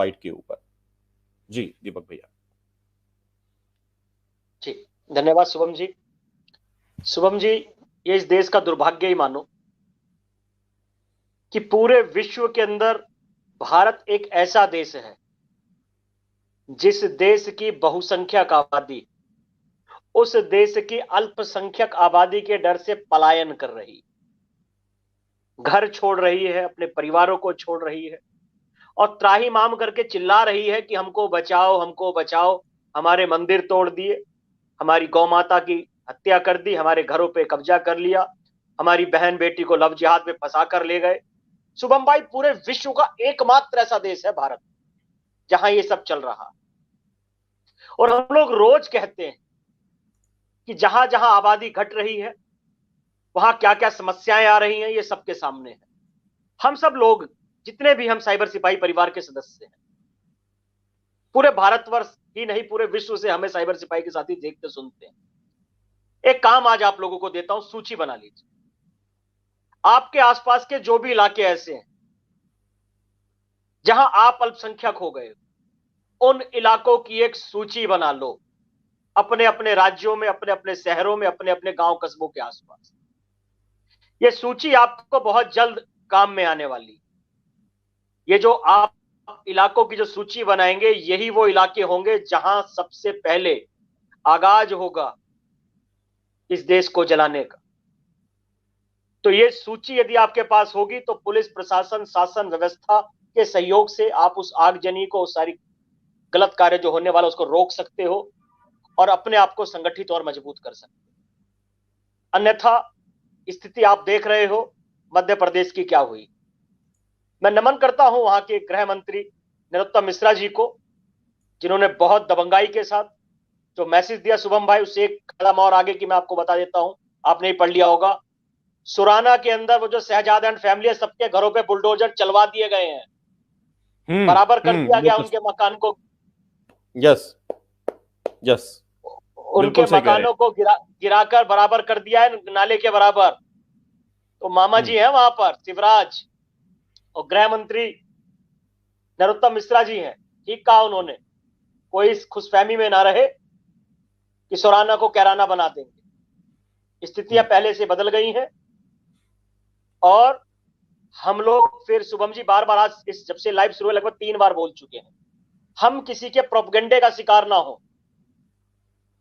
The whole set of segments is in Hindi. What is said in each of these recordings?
फाइट के ऊपर। जी दीपक भैया। जी धन्यवाद शुभम जी। शुभम जी, ये इस देश का दुर्भाग्य ही मानो कि पूरे विश्व के अंदर भारत एक ऐसा देश है जिस देश की बहुसंख्यक आबादी उस देश की अल्पसंख्यक आबादी के डर से पलायन कर रही, घर छोड़ रही है, अपने परिवारों को छोड़ रही है और त्राही माम करके चिल्ला रही है कि हमको बचाओ, हमको बचाओ। हमारे मंदिर तोड़ दिए, हमारी गौ माता की हत्या कर दी, हमारे घरों पे कब्जा कर लिया, हमारी बहन बेटी को लव जिहाद में फंसा कर ले गए। शुभम भाई, पूरे विश्व का एकमात्र ऐसा देश है भारत जहां ये सब चल रहा। और हम लोग रोज कहते हैं कि जहां जहां आबादी घट रही है वहां क्या क्या समस्याएं आ रही हैं, ये सबके सामने है। हम सब लोग, जितने भी हम साइबर सिपाही परिवार के सदस्य हैं, पूरे भारतवर्ष ही नहीं पूरे विश्व से हमें साइबर सिपाही के साथी देखते सुनते हैं। एक काम आज आप लोगों को देता हूं, सूची बना लीजिए। आपके आसपास के जो भी इलाके ऐसे हैं जहां आप अल्पसंख्यक हो गए, उन इलाकों की एक सूची बना लो, अपने अपने राज्यों में, अपने अपने शहरों में, अपने अपने गांव कस्बों के आसपास। ये सूची आपको बहुत जल्द काम में आने वाली। ये जो आप इलाकों की जो सूची बनाएंगे, यही वो इलाके होंगे जहां सबसे पहले आगाज होगा इस देश को जलाने का। तो ये सूची यदि आपके पास होगी तो पुलिस प्रशासन, शासन व्यवस्था के सहयोग से आप उस आगजनी को, उस सारी गलत कार्य जो होने वाला उसको रोक सकते हो और अपने आप को संगठित और मजबूत कर सकते हो। अन्यथा स्थिति आप देख रहे हो मध्य प्रदेश की क्या हुई। मैं नमन करता हूं वहां के गृह मंत्री नरोत्तम मिश्रा जी को, जिन्होंने बहुत दबंगाई के साथ जो मैसेज दिया। शुभम भाई, उससे एक कदम और आगे की मैं आपको बता देता हूं, आपने ही पढ़ लिया होगा। सुराना के अंदर वो जो शहजाद एंड फैमिली है, सबके घरों पे बुलडोजर चलवा दिए गए हैं, बराबर कर दिया गया उनके मकान को। यस यस, उनके बिल्कुल सही कह रहे मकानों को गिराकर बराबर कर दिया है, नाले के बराबर। तो मामा जी हैं वहां पर, शिवराज, और गृह मंत्री नरोत्तम मिश्रा जी हैं। ठीक कहा उन्होंने, कोई इस खुशफहमी में ना रहे कि सुराना को कैराना बना देंगे। स्थितियां पहले से बदल गई हैं और हम लोग फिर, शुभम जी, बार बार आज इस जब से लाइव शुरू हुआ लगभग 3 बार बोल चुके हैं, हम किसी के प्रोपगेंडे का शिकार ना हो।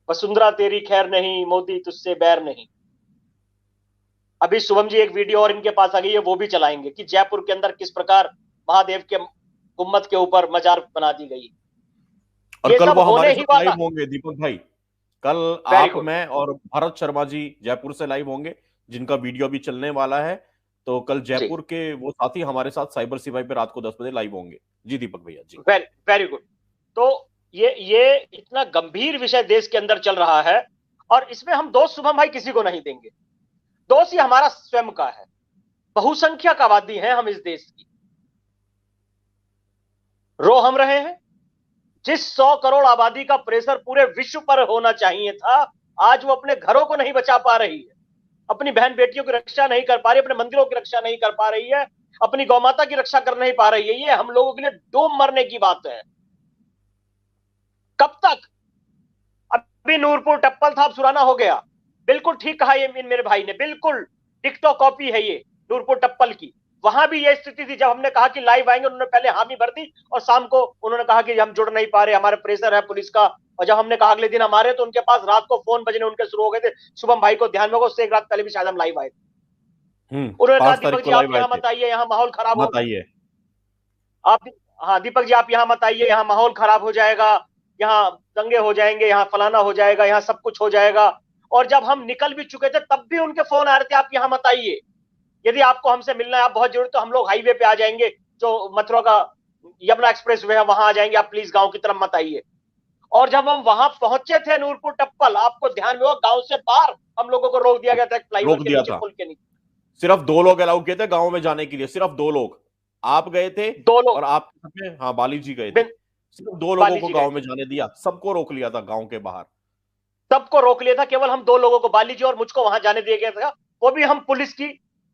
वसुंधरा तेरी खैर नहीं, मोदी तुझसे बैर नहीं। अभी शुभम जी एक वीडियो और इनके पास आ गई है, वो भी चलाएंगे कि जयपुर के अंदर किस प्रकार महादेव के गुम्मद के ऊपर मजार बना दी गई। और ये कल सब वो होने हमारे ही साथ वाला। लाइव होंगे दीपक भाई। कल वेरी आप, गुड। मैं और भरत शर्मा जी जयपुर से लाइव होंगे, जिनका वीडियो भी चलने वाला है। तो कल जी, जयपुर के वो साथी हमारे साथ साइबर सिपाही पे रात को 10 बजे लाइव होंगे। जी दीपक भैया जी। Very very good. तो ये इतना गंभीर विषय देश के अंदर चल रहा है और इसमें हम दोष, शुभम भाई, किसी को नहीं देंगे। दोष ही हमारा स्वयं का है। बहुसंख्यक आबादी है हम इस देश की, रो हम रहे हैं। जिस 100 करोड़ आबादी का प्रेशर पूरे विश्व पर होना चाहिए था, आज वो अपने घरों को नहीं बचा पा रही है, अपनी बहन बेटियों की रक्षा नहीं कर पा रही, अपने मंदिरों की रक्षा नहीं कर पा रही है, अपनी गौ माता की रक्षा कर नहीं पा रही है। ये हम लोगों के लिए डूब मरने की बात है। कब तक? अभी नूरपुर टप्पल था, अब सुराना हो गया। बिल्कुल ठीक कहा ये मेरे भाई ने, बिल्कुल टिकटॉक कॉपी है ये नूरपुर टप्पल की। वहां भी ये स्थिति थी, जब हमने कहा कि लाइव आएंगे, उन्होंने पहले हामी भर दी और शाम को उन्होंने कहा कि हम जुड़ नहीं पा रहे, हमारे प्रेशर है पुलिस का। और जब हमने कहा अगले दिन हमारे, तो उनके पास रात को फोन बजने उनके शुरू हो गए थे। शुभम भाई को ध्यान में होगा, उससे एक रात पहले भी शायद हम लाइव आए थे। उन्होंने कहा 5 तारीख दीपक को जी आप लाइव आए यहाँ थे। मत आइए, यहाँ माहौल खराब मत होगा। आइए। आप, हाँ दीपक जी, आप यहाँ मत आइए, यहाँ माहौल खराब हो जाएगा, यहाँ दंगे हो जाएंगे, यहाँ फलाना हो जाएगा, यहाँ सब कुछ हो जाएगा। और जब हम निकल भी चुके थे तब भी उनके फोन आ रहे थे, आप यहाँ मत आइए, यदि आपको हमसे मिलना है, आप बहुत जरूरी, तो हम लोग हाईवे पे आ जाएंगे, जो मथुरा का यमुना एक्सप्रेस वे है वहां आ जाएंगे, आप प्लीज गांव की तरफ मत आइए। और जब हम वहां पहुंचे थे नूरपुर टप्पल, आपको ध्यान में हो, गांव से बाहर हम लोगों को रोक दिया गया था फ्लाईओवर रोक के दिया नीचे, था। पुल के नीचे। सिर्फ 2 लोग अलाउ किए थे गांव में जाने के लिए, सिर्फ 2 लोग। आप गए थे 2 और लोग, आपके साथ में, हाँ, बाली जी गए थे। सिर्फ 2 लोगों बाली को जी गए गांव थे। में जाने दिया, सबको रोक लिया था गांव के बाहर। सबको रोक लिया था, केवल हम 2 लोगों को, बाली जी और मुझको, वहां जाने दिया गया था। वो भी हम पुलिस की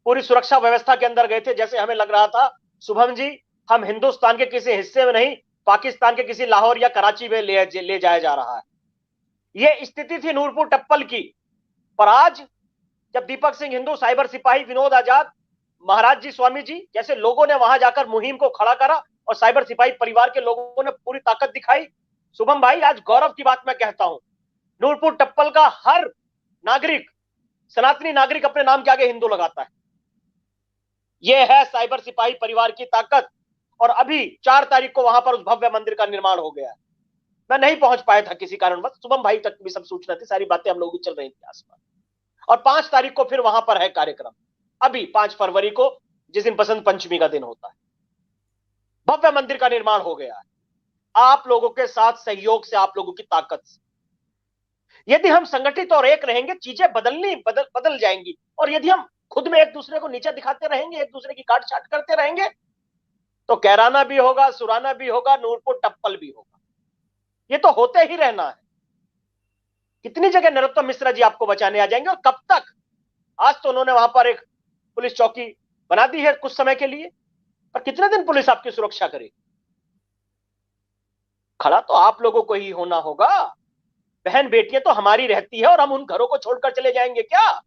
पूरी सुरक्षा व्यवस्था के अंदर गए थे, जैसे हमें लग रहा था शुभम जी हम हिंदुस्तान के किसी हिस्से में नहीं, पाकिस्तान के किसी लाहौर या कराची में ले जाया जा रहा है। यह स्थिति थी नूरपुर टप्पल की। पर आज जब दीपक सिंह हिंदू, साइबर सिपाही विनोद आजाद, महाराज जी, स्वामी जी जैसे लोगों ने वहां जाकर मुहिम को खड़ा करा और साइबर सिपाही परिवार के लोगों ने पूरी ताकत दिखाई, शुभम भाई आज गौरव की बात मैं कहता हूं, नूरपुर टप्पल का हर नागरिक, सनातनी नागरिक अपने नाम के आगे हिंदू लगाता है। यह है साइबर सिपाही परिवार की ताकत। और अभी 4 तारीख को वहां पर उस भव्य मंदिर का निर्माण हो गया है। मैं नहीं पहुंच पाया था किसी कारणवश, शुभम भाई तक भी सब सूचना थी, सारी बातें हम लोगों की चल रही थी आसपास। और 5 तारीख को फिर वहां पर है कार्यक्रम, अभी 5 फरवरी को, जिस दिन बसंत पंचमी का दिन होता है। भव्य मंदिर का निर्माण हो गया है आप लोगों के साथ, सहयोग से, आप लोगों की ताकत से। यदि हम संगठित और एक रहेंगे, चीजें बदल जाएंगी। और यदि हम खुद में एक दूसरे को नीचा दिखाते रहेंगे, एक दूसरे की काट छाट करते रहेंगे, तो कैराना भी होगा, सुराना भी होगा, नूरपुर टप्पल भी होगा। ये तो होते ही रहना है। कितनी जगह नरोत्तम मिश्रा जी आपको बचाने आ जाएंगे, और कब तक? आज तो उन्होंने वहां पर एक पुलिस चौकी बना दी है कुछ समय के लिए, पर कितने दिन पुलिस आपकी सुरक्षा करेगी? खड़ा तो आप लोगों को ही होना होगा। बहन बेटियां तो हमारी रहती है, और हम उन घरों को छोड़कर चले जाएंगे क्या?